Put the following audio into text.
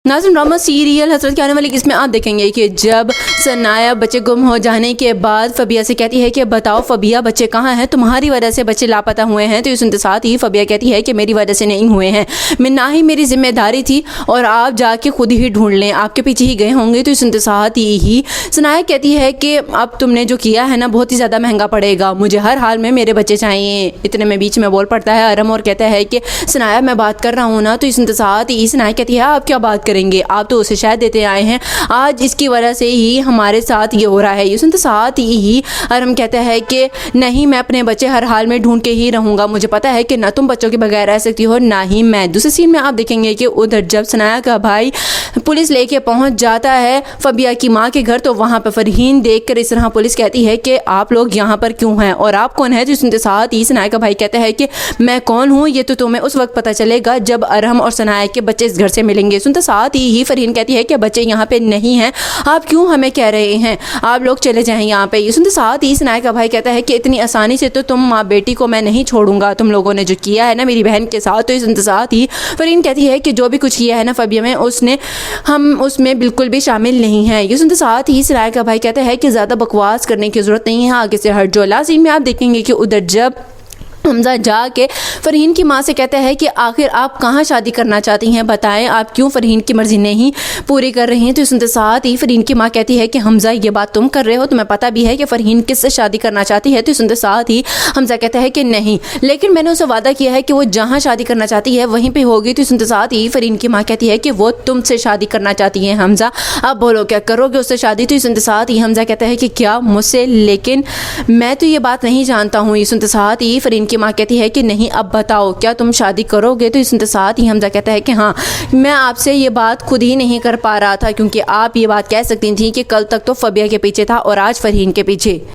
नाज़रीन, drama serial हसरत के आने वाली इसमें आप देखेंगे कि जब सनाया बच्चे गुम हो जाने के बाद फबिया से कहती है कि बताओ फबिया, बच्चे कहाँ हैं, तुम्हारी वजह से बच्चे लापता हुए हैं। तो सुनते साथ ही फबिया कहती है कि मेरी वजह से नहीं हुए हैं, मैं ना ही मेरी जिम्मेदारी थी और आप जाके खुद ही ढूंढ लें, आपके पीछे ही गए होंगे। तो सुनते साथ ही सनाया कहती है कि अब तुमने जो किया है ना बहुत ही ज़्यादा महंगा पड़ेगा, मुझे हर हाल में मेरे बच्चे चाहिए। इतने में बीच में बोल पड़ता है अरम और कहता है कि सनाया मैं बात कर रहा हूँ ना। तो सुनते साथ ही सनाया कहती है आप क्या बात करेंगे, आप तो उसे शायद देते आए हैं, आज इसकी वजह से ही हमारे साथ ये हो रहा है। ये सुनते साथ ही अरम कहता है कि नहीं, मैं अपने बच्चे हर हाल में ढूंढ के ही रहूँगा, मुझे पता है कि ना तुम बच्चों के बगैर रह सकती हो ना ही मैं। दूसरे सीन में आप देखेंगे कि उधर जब सनाया का भाई पुलिस लेके पहुंच जाता है फबिया की माँ के घर, तो वहाँ पर फरहीन देखकर इस तरह पुलिस कहती है कि आप लोग यहाँ पर क्यों हैं और आप कौन है। तो सुनते साथ ही सनाया का भाई कहता है कि मैं कौन हूँ ये तो तुम्हें उस वक्त पता चलेगा जब अरहम और सनाया के बच्चे इस घर से मिलेंगे। सुनते साथ ही फरहीन कहती है कि बच्चे यहाँ पे नहीं हैं, आप क्यों हमें कह रहे हैं, आप लोग चले जाएं यहाँ पे। ये सुनते साथ ही सनाया का भाई कहता है कि इतनी आसानी से तो तुम माँ बेटी को मैं नहीं छोड़ूंगा, तुम लोगों ने जो किया है ना मेरी बहन के साथ। तो सुनते साथ ही फरहीन कहती है कि जो भी कुछ किया है ना फबिया में, उसने हम उसमें बिल्कुल भी शामिल नहीं है। ये सुनते साथ ही सनाया का भाई कहता है कि ज़्यादा बकवास करने की ज़रूरत नहीं है, आगे से हट जो। लास्ट सीन में आप देखेंगे कि उधर जब हमजा जाके फरहीन की माँ से कहता है कि आखिर आप कहाँ शादी करना चाहती हैं, बताएं आप क्यों फरहीन की मर्ज़ी नहीं पूरी कर रही हैं। तो सुनते साथ ही फरहीन की माँ कहती है कि हमजा ये बात तुम कर रहे हो, तुम्हें पता भी है कि फरहीन किससे शादी करना चाहती है। तो सुनते साथ ही हमजा कहता है कि नहीं, लेकिन मैंने उसे वादा किया है कि वो जहाँ शादी करना चाहती है वहीं पर होगी। तो सुनते साथ ही फरहीन की माँ कहती है कि वो तुमसे शादी करना चाहती है हमजा, अब बोलो क्या करोगे उससे शादी। तो सुनते साथ ही हमजा कहता है कि क्या मुझसे, लेकिन मैं तो ये बात नहीं जानता हूँ। ये सुनते साथ ही फरहीन की माँ कहती है कि नहीं, अब बताओ क्या तुम शादी करोगे। तो इसके साथ ही हमजा कहता है कि हाँ, मैं आपसे ये बात खुद ही नहीं कर पा रहा था, क्योंकि आप ये बात कह सकती थी कि कल तक तो फबिया के पीछे था और आज फरहीन के पीछे।